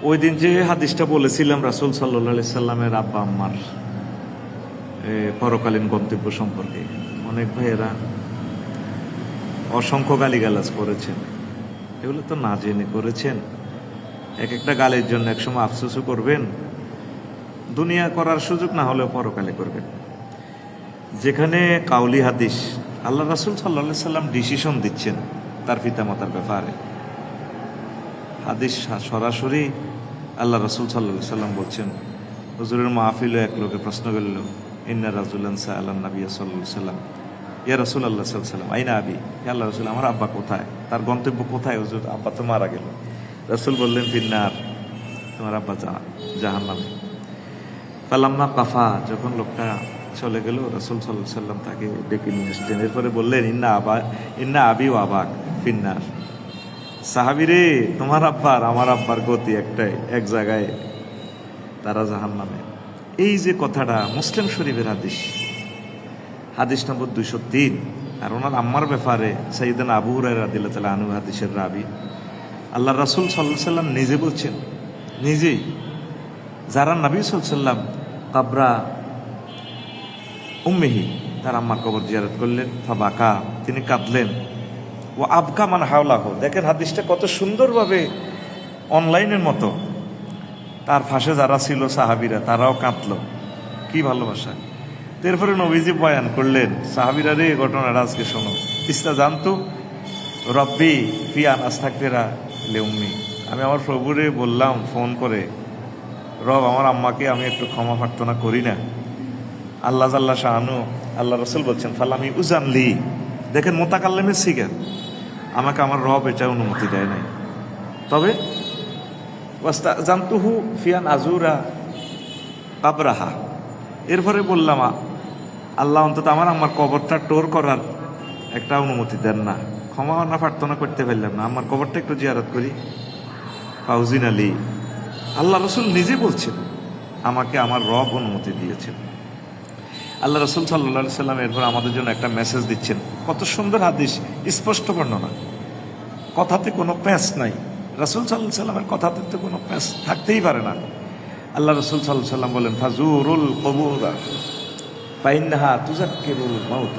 ওই দিন যে হাদিসটা বলেছিলাম রাসূল সাল্লাল্লাহু আলাইহি সাল্লামের আব্বা আম্মার পরকালীন গন্তব্য সম্পর্কে, অনেক ভাইয়েরা অসংখ্য গালিগালাজ করেছেন। এগুলো তো না জেনে করেছেন। এক একটা গালির জন্য একসময় আফসোসও করবেন, দুনিয়া করার সুযোগ না হলেও পরকালে করবেন। যেখানে কাউলি হাদিস আল্লাহ রাসূল সাল্লাল্লাহু আলাইহি সাল্লাম ডিসিশন দিচ্ছেন তার পিতামাতার ব্যাপারে, হাদিস সরাসরি আল্লাহ রাসূল সাল্লাল্লাহু আলাইহি সাল্লাম বলছেন। হুজুরের মাহফিলে এক লোকে প্রশ্ন করল, ইন্না রাজুলান সাআলান নবী সাল্লাল্লাহু আলাইহি সাল্লাম, ইয়া রাসূলুল্লাহ সাল্লাল্লাহু আলাইহি সাল্লাম আইনা আবি, হে আল্লাহর রাসূল আমার আব্বা কোথায়, তার গন্তব্য কোথায় হুজুর, আব্বা তো মারা গেল। রাসূল বললেন ফিন্নার, তোমার আব্বা জাহান্নামে। ফালাম্মা কাফা, যখন লোকটা চলে গেল রাসূল সাল্লাল্লাহু আলাইহি সাল্লাম তাকে ডেকে নিয়ে আসলেন। এরপরে বললেন ইন্না আবি ও আবাক ফিন্নার, সাহাবী রে তোমার আব্বার আমার আব্বার গতি একটাই, এক জায়গায়, তারা জাহান্নামে। এই যে কথাটা মুসলিম শরীফের হাদিস নম্বর 203। আর ওনার আম্মার ব্যাপারে সাইয়েদনা আবু হুরায়রা রাদিয়াল্লাহু তাআলা আনহু হাদিসের রাবি, আল্লাহ রাসূল সাল্লাল্লাহু আলাইহি সাল্লাম নিজে বলছেন, নিজেই যারা নবী সাল্লাল্লাহু আলাইহি সাল্লাম কাবরা উম্মিহি, তার আম্মার কবর জিয়ারত করলেন, ফাবাকা, তিনি কাঁদলেন, ও আবকা মান হাওলাহু, দেখেন হাদিসটা কত সুন্দরভাবে অনলাইনের মতো, তার পাশে যারা ছিল সাহাবীরা তারাও কাঁদলো, কি ভালোবাসা। এরপরে নবীজি বয়ান করলেন, সাহাবীরা রে ঘটনাটা আজকে শোনো, ইসলা জানতো রব্বি ফিয়ান আস্তাগফিরা লিউম্মি, আমি আমার প্রভুরে বললাম ফোন করে, রব আমার আম্মাকে আমি একটু ক্ষমা প্রার্থনা করি না। আল্লাহ জাল্লা শাহানু, আল্লাহ রাসূল বলছেন ফালামি উজানলি, দেখেন মোতাকাল্লিমের সিগার, আমাকে আমার রব এটা অনুমতি দেয় নাই, তবে জানতুহু ফিয়ান আজুরা কাবরাহা, এরপরে বললাম আল্লাহ অন্তত আমার কবরটা টোর করার একটা অনুমতি দেন না, ক্ষমা না প্রার্থনা করতে পারলাম না, আমার কবরটা একটু জিয়ারত করি। ফাউজিন আলী, আল্লাহ রসুল নিজে বলছেন আমাকে আমার রব অনুমতি দিয়েছেন। আল্লাহ রসুল সাল্লাল্লাহু আলাইহি সাল্লাম এরপর আমাদের জন্য একটা মেসেজ দিচ্ছেন, কত সুন্দর হাদিস, স্পষ্ট বর্ণনা, কথাতে কোনো প্যাঁচ নাই। রাসূল সাল্লাল্লাহু আলাইহি সাল্লামের কথাতে তো কোনো প্যাঁচ থাকতেই পারে না। আল্লাহ রসুল সাল্লাল্লাহু আলাইহি সাল্লাম বলেন, ফাজুরুল কবুরা ফাইন্নাহা তুযাক্কিরুল মাউত,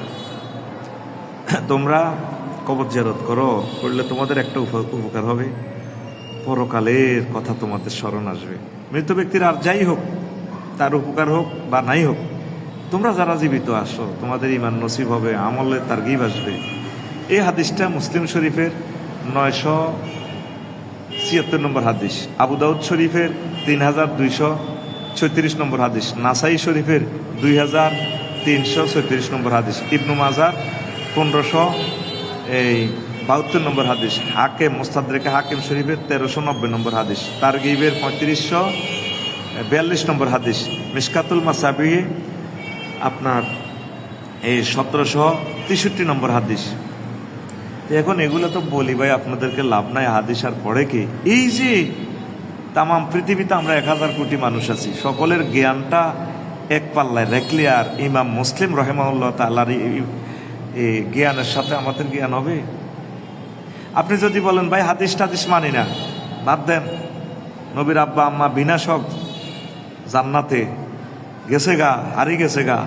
তোমরা কবর জিয়ারত করলে তোমাদের একটা উপকার হবে, পরকালের কথা তোমাদের স্মরণ আসবে। মৃত ব্যক্তির আর যাই হোক, তার উপকার হোক বা নাই হোক, তোমরা যারা জীবিত আসো তোমাদের ঈমান নসিব হবে, আমলের তারগিব আসবে। এই হাদিসটা মুসলিম শরীফের 976 নম্বর হাদিস, আবু দাউদ শরীফের 3236 নম্বর হাদিস, নাসাই শরীফের 2336 নম্বর হাদিস, ইবনু মাজাহ 1572 নম্বর হাদিস, হাকিম মুস্তাদরেকে হাকিম শরীফের 1390 নম্বর হাদিস, তারগিবের 3542 নম্বর হাদিস, মিশকাতুল মাসাবিহ আপনার 1763 নম্বর হাদিস। এখন এগুলো তো বলি ভাই আপনাদেরকে লাভ নাই, হাদিস আর পড়ে কি। এই যে তামাম পৃথিবীতে আমরা 1000 কোটি মানুষ আছি, সকলের জ্ঞানটা এক পাল্লায় রাখলে আর ইমাম মুসলিম রাহিমাহুল্লাহ তাআলার এই জ্ঞানের সাথে আমাদের জ্ঞান হবে? আপনি যদি বলেন ভাই হাদিস টাদিস মানি না, বাদ দেন, নবীর আব্বা আম্মা বিনা সব জান্নাতে গেছে গা, হারিয়ে গেছে গা,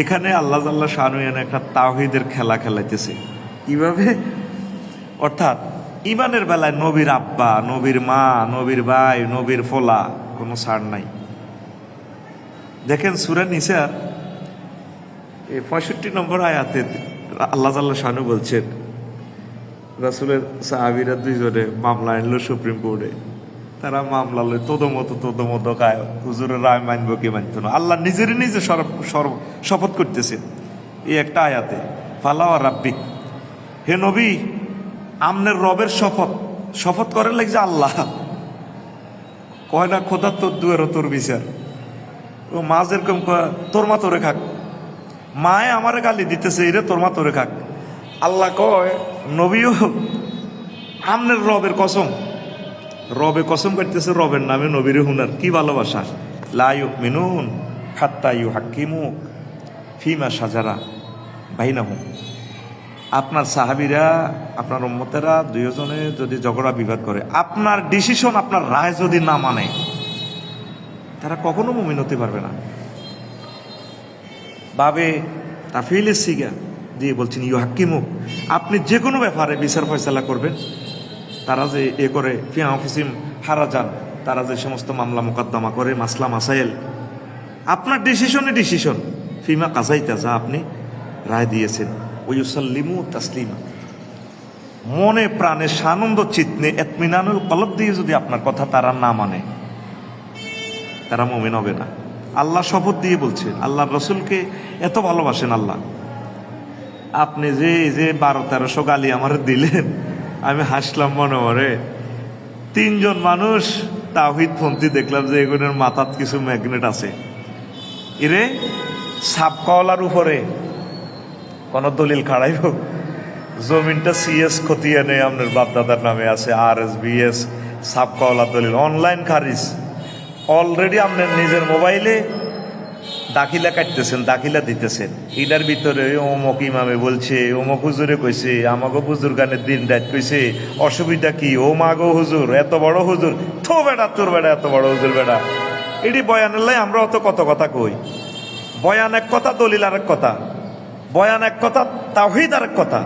এখানে আল্লাহ জাল্লা শানু একটা তাওহীদের খেলা খেলাইতেছে। কিভাবে? অর্থাৎ ইমানের বেলায় নবীর আব্বা, নবীর মা, নবীর ভাই, নবীর ফোলা, কোনো ছাড় নাই। দেখেন সূরা নিসা 65 নম্বর আয়াতে আল্লাহ জাল্লা শানু বলছেন, রাসূলের সাহাবীরা দুইজনে মামলা আনলো সুপ্রিম কোর্টে, তারা মামলা লয় তোদমতো গায়, হুজুরের রায় মানবো কি মানতো না, আল্লাহ নিজেরই নিজে শপথ করতেছেন এই একটা আয়াতে, ফালা ওয়া রাব্বিক, হে নবী আমনের রবের শপথ করে লাগছে আল্লাহ, কয় না খোদা তোর দুয়ারও তোর বিচার, ও মা যেরকম তোর মা তোরে খাক, মায়ে আমারে গালি দিতেছে, এরে তোর মা তোরে খাক, আল্লাহ কয় নবীও আমনের রবের কসম, রবে কসম করতেছে, রবের নামে নবীর হুনার, কি ভালোবাসা। লা ইউমিনুন হাত্তা ইউহাক্কিমুক ফিমা শাজারা বাইনাহুম, আপনার সাহাবীরা, আপনার উম্মতেরা দুইজনে যদি ঝগড়া বিবাদ করে, আপনার ডিসিশন, আপনার রায় যদি না মানে, তারা কখনো মুমিন হতে পারবে না। বাবে তাফিলের সিগা দিয়ে বলছেন ইউ হাক্কিমুক, আপনি যে কোনো ব্যাপারে বিচার ফয়সালা করবেন। তারা যে এ করে ফিয়া অফিসিম হারা যান, তারা যে সমস্ত মামলা মোকদ্দমা করে, মাসলা মাসাইল, আপনার ডিসিশন ফিমা কাজাইতা, যা আপনি রায় দিয়েছেন, ওয়ুসাল্লিমু তাসলিমা, মনে প্রাণে সানন্দ চিত্তে এতমিনানুল কলব দিয়ে যদি আপনার কথা তারা না মানে, তারা মুমিন হবে না। আল্লাহ শপথ দিয়ে বলছে, আল্লাহ রসুলকে এত ভালোবাসেন আল্লাহ, আপনি যে 1200-1300 গালি আমার দিলেন, আমি হাসলাম মনে মনে। 3 জন মানুষ তাওহীদপন্থী দেখলাম যে এগুলোর মাথাত কিছু ম্যাগনেট আছে, এরে সাবকলার উপরে কোন দলিল খাড়াইব, জমিনটা সিএস খতিয়া নেই, আপনার বাপদাদার নামে আছে, RSBS সাবকলার দলিল অনলাইন খারিজ। অলরেডি আপনার নিজের মোবাইলে দাখিলা কাটতেছেন, দাখিলা দিতেছেন, এটার ভিতরে অমুক ইমামে বলছে, অমুক হুজুরে কইছে, আমাগো হুজুর গানের দিন রাত কইছে, অসুবিধা কি, ও মাগো হুজুর, এত বড় হুজুর, থো বেড়া তোর বেড়া, এত বড় হুজুর বেড়া। এটি বয়ানের লাই আমরা অত কত কথা কই। বয়ান এক কথা, দলিল আরেক কথা, বয়ান এক কথা, তাওহীদ আরেক কথা।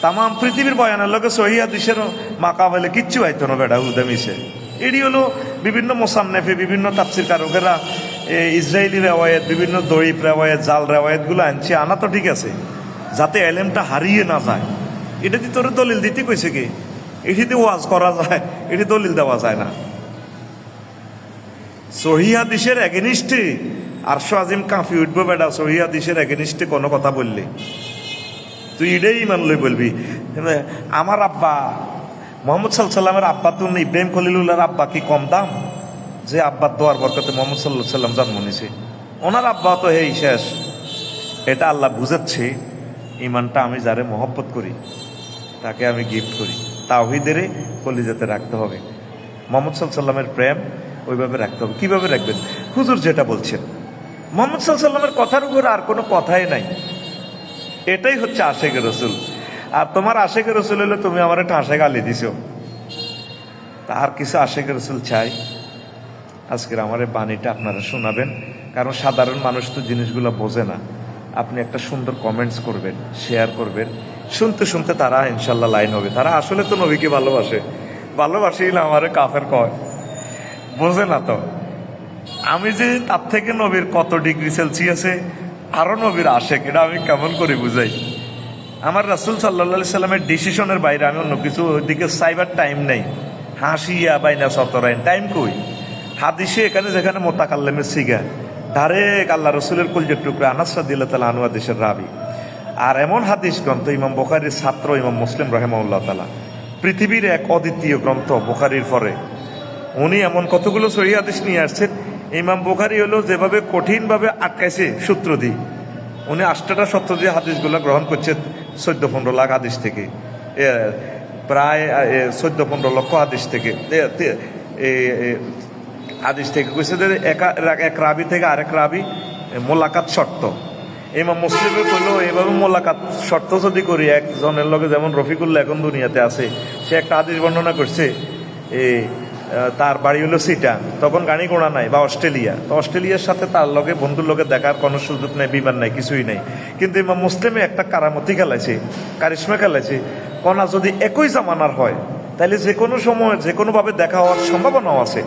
তাম পৃথিবীর বয়ানের লোকে সহিহ হাদিসের মাকাবেলে কিচ্ছু আইতো না বেড়া, হুদা মিশে। এটি হলো বিভিন্ন মোসান্নেফে, বিভিন্ন তাফসির কারকেরা ইসরায়েলি রেওয়ায়েত, বিভিন্ন দরিফ রেওয়ায়েত, জাল রেওয়ায়েতগুলো আনছে, আনা তো ঠিক আছে, যাতে এলেমটা হারিয়ে না যায়। এটা দিয়ে তোর দলিল দিতে কইছে কি, এটিতে ওয়াজ করা যায়, এটি দলিল দেওয়া যায় না। সহিহ হাদিসের এগেনিস্টে আরশে আজিম কাঁপি উঠবো বেটা, সহিহ হাদিসের এগেনিস্টে কোনো কথা বললে তুই এটাই ইমান লই বলবি। আমার আব্বা মোহাম্মদ সাল্লামের আব্বা তো ইব্রাহিম খলিলুল্লাহর আব্বা কি কম দাম, যে আব্বার দোয়ার বরকতে মোহাম্মদ সাল্লাম জন্ম নিয়েছে, ওনার আব্বা তো হেই শেষ। এটা আল্লাহ বুঝাচ্ছে, ইমানটা আমি যারে মহব্বত করি তাকে আমি গিফট করি, তাওহীদেরে কলিজাতে রাখতে হবে, মোহাম্মদ সাল্লামের প্রেম ওইভাবে রাখতে হবে। কিভাবে রাখবেন? হুজুর যেটা বলছেন, মোহাম্মদ সাল্লামের কথার উপর আর কোনো কথাই নাই, এটাই হচ্ছে আশেকে রসুল। আর তোমার আশেকে রসুল হলে তুমি আমার একটা আশে গালি দিছ, তার কিছু আশেকে রসুল চাই। আজকের আমার এই বাণীটা আপনারা শোনাবেন, কারণ সাধারণ মানুষ তো জিনিসগুলো বোঝে না। আপনি একটা সুন্দর কমেন্টস করবেন, শেয়ার করবেন, শুনতে শুনতে তারা ইনশাল্লাহ লাইন হবে। তারা আসলে তো নবীকে ভালোবাসেই না, আমারে কাফের কয়, বোঝে না তো। আমি যে তার থেকে নবীর কত ডিগ্রি সেলসিয়াসে আরো নবীর আশেক, এটা আমি কেমন করে বুঝাই। আমার রাসূল সাল্লাল্লাহু সাল্লামের ডিসিশনের বাইরে আমি অন্য কিছু ওইদিকে সাইবার টাইম নেই। হাসিয়া বাইনা সতরাইন টাইম কই, হাদিসে এখানে যেখানে মোতাকাল্লেমের সিগা ডাইরেক্ট আল্লাহ রসুলের কলজের টুকরা আনাস রাদিয়াল্লাহু তাআলা আনহু হাদিসের রাবি। আর এমন হাদিস গ্রন্থ ইমাম বুখারীর ছাত্র ইমাম মুসলিম রাহিমাহুল্লাহ তাআলা, পৃথিবীর এক অদ্বিতীয় গ্রন্থ বুখারীর পরে। উনি এমন কতগুলো সহিহ হাদিস নিয়ে আসছেন, ইমাম বুখারী হলো যেভাবে কঠিনভাবে আটকাইছে সূত্র দিয়ে, উনি 8টা সত্য দিয়ে হাদিসগুলো গ্রহণ করছে 14-15 লাখ হাদিস থেকে, প্রায় 14-15 লক্ষ হাদিস থেকে, হাদিস থেকে কইছে যে এক রাবি থেকে আরেক রাবি মোলাকাত শর্ত। ইমাম মুসলিমে কইলো এভাবে মোলাকাত শর্ত যদি করি, একজনের লগে যেমন রফিকুল্লাহ এখন দুনিয়াতে আছে, সে একটা হাদিস বর্ণনা করছে, তার বাড়ি হলো সিটাং, তখন গাড়ি ঘোড়া নাই, বা অস্ট্রেলিয়া, তো অস্ট্রেলিয়ার সাথে তার লগে বন্ধুর লগে দেখার কোনো সুযোগ নেই, বিমান নাই, কিছুই নাই। কিন্তু ইমাম মুসলিমে একটা কারামতি খেলাইছে, কারিশমা খেলাইছে, কণা যদি একই জামানার হয় তাহলে যে কোনো সময় যে কোনোভাবে দেখা হওয়ার সম্ভাবনাও আছে।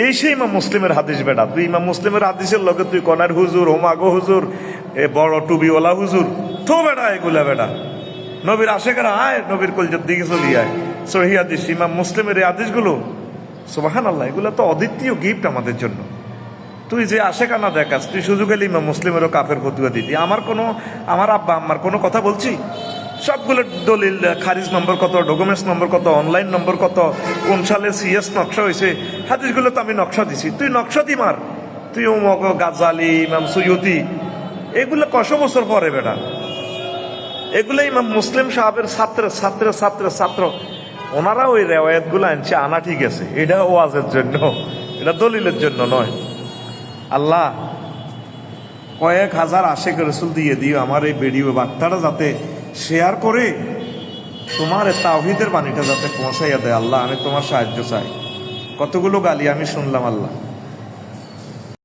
এই সেই ইমাম মুসলিমের হাদিস বেটা, তুই ইমাম মুসলিমের হাদিসের লগে তুই কনার হুজুর, হোমাগো হুজুর, এ বড় টুবিওয়ালা হুজুর, তো বেটা এগুলা বেটা নবীর আশেকেরা আয়, নবীর কলজার দিকে চলি আয়। সহিহ হাদিস ইমাম মুসলিমের এই হাদিসগুলো সুবহানাল্লাহ, এগুলো তো অদ্বিতীয় গিফট আমাদের জন্য। তুই যে আশেকানা দেখাস, তুই সুযোগ এলে ইমাম মুসলিমেরও কাফের ফতুয়া দিতি। আমার আব্বা আম্মার কোনো কথা বলছি, সবগুলো দলিল, খারিজ নম্বর কত, ডকুমেন্টস নম্বর কত, অনলাইন নম্বর কত, কোন সালে সিএস নকশা হয়েছে, হাদিসগুলো তো আমি নকশা দিছি, তুই নকশা দি মার। তুই ওমক গাজালি, ইমাম সৈয়দি, এগুলো কশো বছর পরে বেটা, এগুলো ইমাম মুসলিম সাহাবের ছাত্র, ওনারা ওই রেওয়ায়াতগুলো আনছে, আনা ঠিক আছে, এটা ওয়াজের জন্য, এটা দলিলের জন্য নয়। আল্লাহ কয়েক হাজার আশেক রসুল দিয়ে দিও আমার এই ভিডিও বার্তাটা যাতে শেয়ার করে তোমার তাওহীদের বাণীটা যাতে পৌঁছাইয়া দেয় আল্লাহ, আমি তোমার সাহায্য চাই। কতগুলো গালি আমি শুনলাম আল্লাহ।